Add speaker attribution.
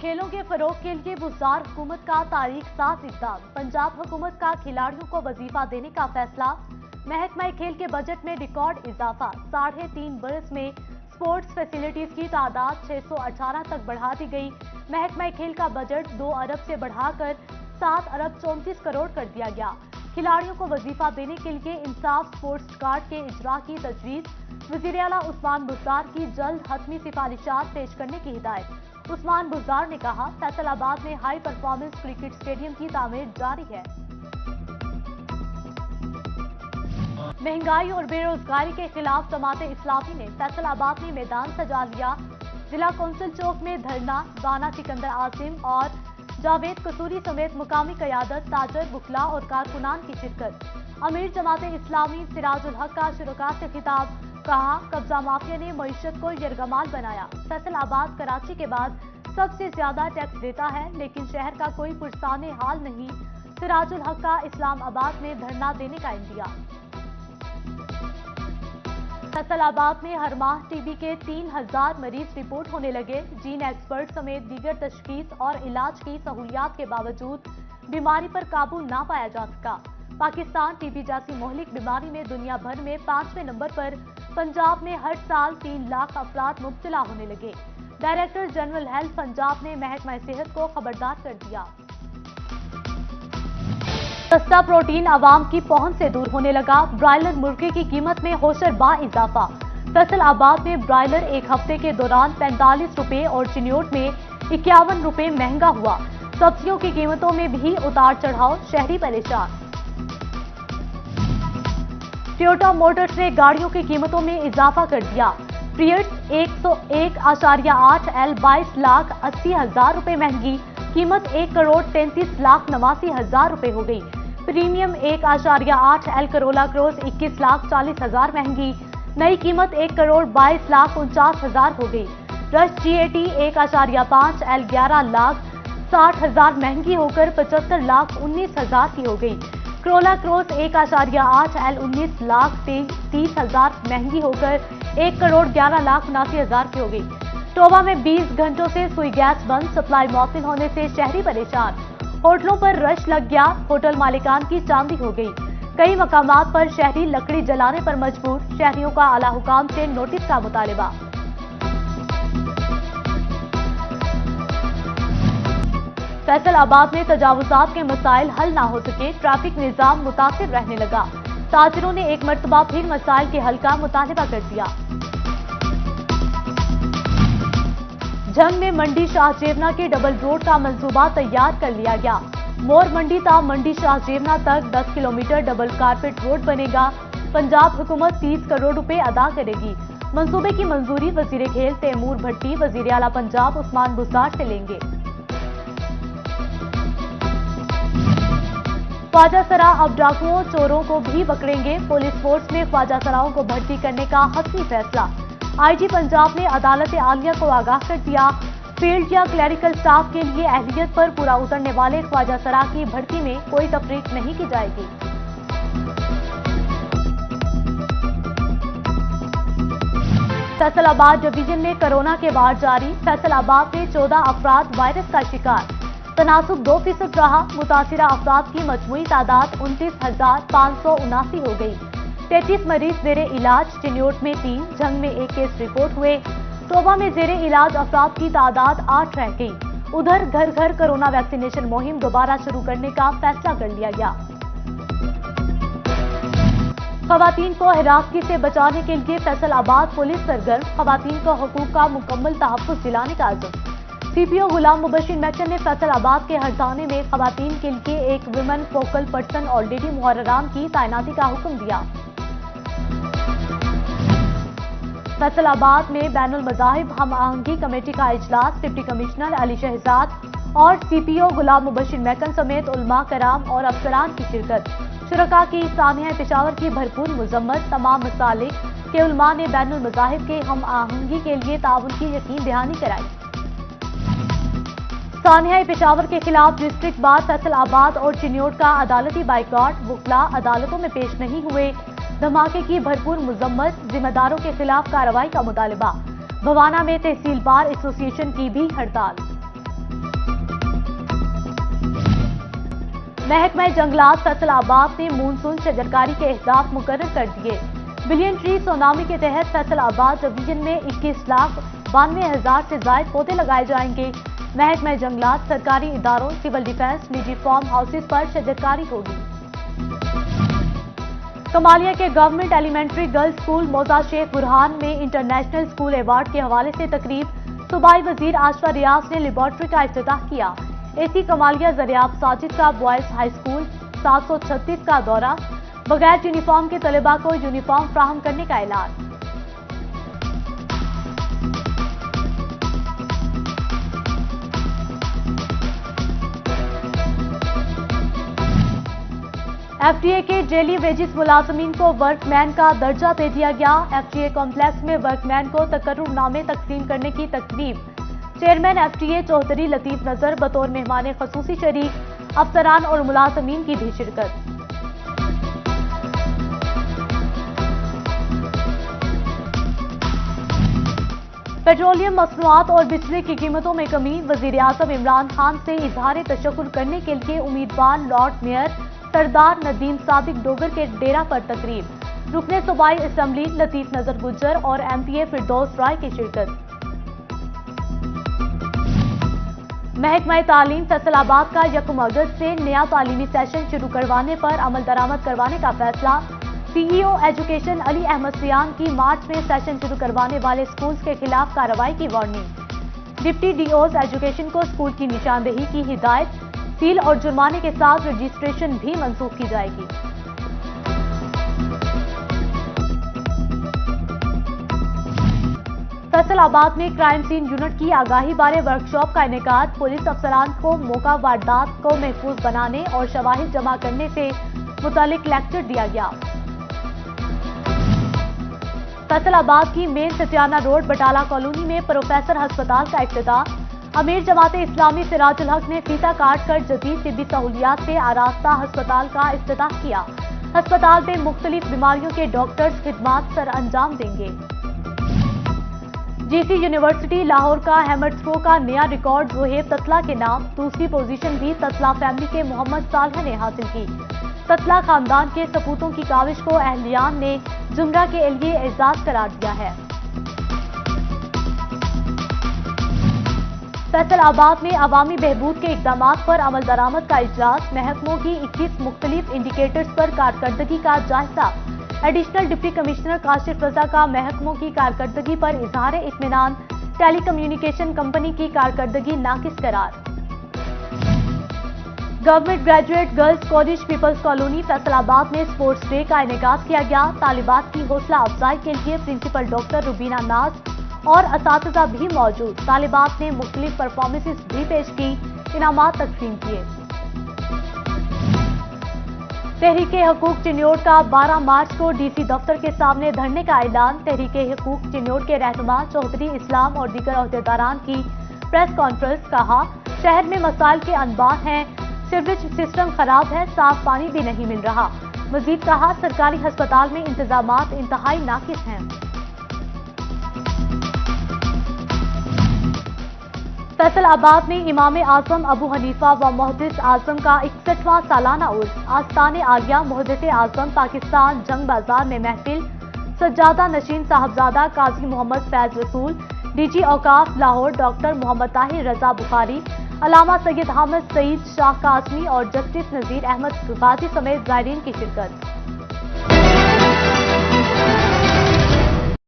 Speaker 1: खेलों के फरोग के लिए बुज़दार हुकूमत का तारीख साज इक़दाम। पंजाब हुकूमत का खिलाड़ियों को वजीफा देने का फैसला। महकमा खेल के बजट में रिकॉर्ड इजाफा। 3.5 बरस में स्पोर्ट्स फैसिलिटीज की तादाद 618 तक बढ़ा दी गई। महकमा खेल का बजट 2 अरब से बढ़ाकर 7 अरब 34 करोड़ कर दिया गया। खिलाड़ियों को वजीफा देने के लिए इंसाफ स्पोर्ट्स कार्ड के इजरा की तजवीज़। वज़ीर आला उस्मान बुज़दार की जल्द हतमी सिफारिशात पेश करने की हिदायत। उस्मान बुज़दार ने कहा, फैसलाबाद में हाई परफॉर्मेंस क्रिकेट स्टेडियम की तामीर जारी है। महंगाई और बेरोजगारी के खिलाफ जमात इस्लामी ने फैसलाबाद में मैदान सजा लिया। जिला कौंसिल चौक में धरना। राना सिकंदर आसिम और जावेद कसूरी समेत मुकामी क़यादत, ताजर, बुखला और कारकुनान की शिरकत। अमीर जमात इस्लामी सिराजुल हक का शुरका से खिताब। कहा, कब्जा माफिया ने मईशत को यरगमाल बनाया। फैसलाबाद कराची के बाद सबसे ज्यादा टैक्स देता है, लेकिन शहर का कोई पुरसाने हाल नहीं। सिराजुल हक का इस्लामाबाद में धरना देने का इंदिया। फैसलाबाद में हर माह टीबी के 3000 मरीज रिपोर्ट होने लगे। जीन एक्सपर्ट समेत दीगर तशखीस और इलाज की सहूलियात के बावजूद बीमारी पर काबू ना पाया जा सका। पाकिस्तान टीबी जैसी मोहलिक बीमारी में दुनिया भर में 5वें नंबर पर। पंजाब में हर साल 3 लाख अफराद मुब्तला होने लगे। डायरेक्टर जनरल हेल्थ पंजाब ने महकमा सेहत को खबरदार कर दिया। सस्ता प्रोटीन आवाम की पहुंच से दूर होने लगा। ब्रायलर मुर्गे की कीमत में होशर बा इजाफा। फैसलाबाद में ब्रायलर एक हफ्ते के दौरान 45 रुपए और चिन्योट में 51 रुपए महंगा हुआ। सब्जियों की कीमतों में भी उतार चढ़ाव, शहरी परेशान। टोयोटा मोटर्स ने गाड़ियों की कीमतों में इजाफा कर दिया। प्रियस 101.8 L 22,80,000 रुपए महंगी, कीमत 1,33,89,000 रुपए हो गई। प्रीमियम 1.8 L करोला क्रॉस 21,40,000 महंगी, नई कीमत 1,22,49,000 हो गई। रश GAT 1.5 L 11,60,000 महंगी होकर 75,19,000 की हो गई। करोला क्रॉस 1.8 L 19,30,000 महंगी होकर 1,11,79,000 की हो गई। टोबा में 20 घंटों से सुई गैस बंद, सप्लाई मौतिन होने से शहरी परेशान। होटलों पर रश लग गया, होटल मालिकान की चांदी हो गई। कई मकामात पर शहरी लकड़ी जलाने पर मजबूर। शहरियों का आला हुकाम से नोटिस का मुतालिबा। फैसलाबाद में तजावुजात के मसाइल हल ना हो सके, ट्रैफिक निजाम मुतासिर रहने लगा। ताजिरों ने एक मरतबा फिर मसाइल के हल का मुतालिबा कर दिया। जंग में मंडी शाहजेवना के डबल रोड का मंसूबा तैयार कर लिया गया। मोर मंडी ता मंडी शाहजेवना तक 10 किलोमीटर डबल कारपेट रोड बनेगा। पंजाब हुकूमत 30 करोड़ रुपए अदा करेगी। मंसूबे की मंजूरी वजीर खेल तैमूर भट्टी, वजीर आला पंजाब उस्मान बुज़दार से लेंगे। ख्वाजा सरा अब डाकुओं चोरों को भी पकड़ेंगे। पुलिस फोर्स में ख्वाजा सराओं को भर्ती करने का हतमी फैसला। IG पंजाब ने अदालत आलिया को आगाह कर दिया। फील्ड या क्लरिकल स्टाफ के लिए अहलियत पर पूरा उतरने वाले ख्वाजा सरा की भर्ती में कोई तफरीक नहीं की जाएगी। फैसलाबाद डिवीजन में कोरोना के वार जारी। फैसलाबाद में 14 अफराद वायरस का शिकार। तनासुब 2% रहा। मुतासिरा अफराद की मजमूई तादाद 29,579 हो गई। 33 मरीज जेरे इलाज। चिन्योट में 3, जंग में 1 केस रिपोर्ट हुए। टोबा में जेरे इलाज अफराद की तादाद 8 रह गई। उधर घर घर कोरोना वैक्सीनेशन मुहिम दोबारा शुरू करने का फैसला कर लिया गया। खवातीन को हिरासती से बचाने के लिए फैसलाबाद पुलिस सरगर्म। खवातीन को हुकूक का मुकम्मल तहफ़्फ़ुज़ दिलाने का आज़म। CPO गुलाम मुबशिर मैकन ने फैसलाबाद के हरसाने में खवातीन के लिए एक विमेन फोकल पर्सन ऑलरेडी मुहर्ररान की तैनाती का हुक्म दिया। फैसलाबाद में बैनुल मज़ाहिब हम आहंगी कमेटी का इजलास। डिप्टी कमिश्नर अली शहजाद और CPO गुलाम मुबशिर मैकन समेत उलमा कराम और अफसरान की शिरकत। शुरका की सानिया पेशावर की भरपूर मजम्मत। तमाम मसालिक के उलमा ने बैनुल मज़ाहिब के हम आहंगी के लिए ताउन की यकीन दहानी कराई। सानिया पेशावर के खिलाफ डिस्ट्रिक्ट बार फैसलाबाद और चिन्योट का अदालती बाइकॉट। वुकला अदालतों में पेश नहीं हुए। धमाके की भरपूर मजम्मत। जिम्मेदारों के खिलाफ कार्रवाई का मुतालिबा। भवाना में तहसील बार एसोसिएशन की भी हड़ताल। محکمہ جنگلات فیصل آباد نے مونسون شجرکاری کے اہداف مقرر کر دیے۔ بلین ٹری سونامی کے تحت فیصل آباد ڈویژن میں 21,92,000 سے زائد پودے لگائے جائیں گے۔ محکمہ جنگلات، سرکاری اداروں، سول ڈیفنس، نجی فارم ہاؤسز پر شجرکاری ہوگی۔ کمالیہ کے گورنمنٹ ایلیمنٹری گرلز اسکول موزہ شیخ برہان میں انٹرنیشنل اسکول ایوارڈ کے حوالے سے تقریب۔ صوبائی وزیر عائشہ ریاض نے لیبارٹری کا افتتاح کیا۔ اے سی کمالیہ زریاب ساجد کا بوائز ہائی اسکول 736 کا دورہ، بغیر یونیفارم کے طلباء کو یونیفارم فراہم کرنے کا اعلان۔ ایف ڈی اے کے ڈیلی ویجز ملازمین کو ورک مین کا درجہ دے دیا گیا۔ ایف ڈی اے کمپلیکس میں ورک مین کو تقرر نامے تقسیم کرنے کی تقریب۔ Chairman F D A Chaudhry Latif Nazar بطور مہمان خصوصی شریک، افسران اور ملازمین کی بھی شرکت۔ پیٹرولیم مصنوعات اور بجلی کی قیمتوں میں کمی، وزیر اعظم عمران خان سے اظہار تشکر کرنے کے لیے امیدوار لارڈ میئر سردار ندیم صادق ڈوگر کے ڈیرہ پر تقریب۔ رکن صوبائی اسمبلی لطیف نظر گجر اور ایم پی اے فردوس رائے کی شرکت۔ محکمہ تعلیم فیصل آباد کا 1 اگست سے نیا تعلیمی سیشن شروع کروانے پر عمل درآمد کروانے کا فیصلہ۔ سی ای او ایجوکیشن علی احمد سیان کی مارچ میں سیشن شروع کروانے والے اسکولز کے خلاف کارروائی کی warning. Deputy D Os education کو اسکول کی نشاندہی کی ہدایت، سیل اور جرمانے کے ساتھ رجسٹریشن بھی منسوخ کی جائے گی۔ فیصل آباد میں کرائم سین یونٹ کی آگاہی بارے ورکشاپ کا انعقاد۔ پولیس افسران کو موقع واردات کو محفوظ بنانے اور شواہد جمع کرنے سے متعلق لیکچر دیا گیا۔ فیصل آباد کی مین ستیانہ روڈ بٹالہ کالونی میں پروفیسر ہسپتال کا افتتاح۔ امیر جماعت اسلامی سراج الحق نے فیتا کاٹ کر جدید طبی سہولیات سے آراستہ ہسپتال کا افتتاح کیا۔ ہسپتال میں مختلف بیماریوں کے ڈاکٹرز خدمات سر انجام دیں گے۔ جی سی یونیورسٹی لاہور کا ہیمر تھرو کا نیا ریکارڈ زہیب تتلہ کے نام، دوسری پوزیشن بھی تتلہ فیملی کے محمد صالح نے حاصل کی۔ تتلہ خاندان کے سپوتوں کی کاوش کو اہلیان نے زمرہ کے لیے اعزاز قرار دیا ہے۔ فیصل آباد میں عوامی بہبود کے اقدامات پر عمل درآمد کا اجلاس، محکموں کی 21 مختلف انڈیکیٹرز پر کارکردگی کا جائزہ۔ ایڈیشنل ڈپٹی کمشنر کاشف رضا کا محکموں کی کارکردگی پر اظہار اطمینان، ٹیلی کمیونیکیشن کمپنی کی کارکردگی ناقص قرار۔ Government graduate girls college peoples colony Faisalabad میں اسپورٹس ڈے کا انعقاد کیا گیا۔ طالبات کی حوصلہ افزائی کے لیے پرنسپل ڈاکٹر روبینہ ناز اور اساتذہ بھی موجود۔ طالبات نے مختلف پرفارمنسز بھی پیش کی، انعامات تقسیم کیے۔ تحریک حقوق چنیوٹ کا 12 مارچ کو ڈی سی دفتر کے سامنے دھرنے کا اعلان۔ تحریک حقوق چنیوٹ کے رہنما چوہدری اسلام اور دیگر عہدیداران کی پریس کانفرنس، کہا شہر میں مسائل کے انبار ہیں، سیوریج سسٹم خراب ہے، صاف پانی بھی نہیں مل رہا۔ مزید کہا سرکاری ہسپتال میں انتظامات انتہائی ناقص ہیں۔ فیصل آباد میں امام اعظم ابو حنیفہ و محدث اعظم کا 61واں سالانہ عرس، آستان عالیہ محدث اعظم پاکستان جنگ بازار میں محفل۔ سجادہ نشین صاحبزادہ قاضی محمد فیض رسول، ڈی جی اوقاف لاہور ڈاکٹر محمد طاہر رضا بخاری، علامہ سید حامد سعید شاہ قاسمی اور جسٹس نذیر احمد غازی سمیت زائرین کی شرکت۔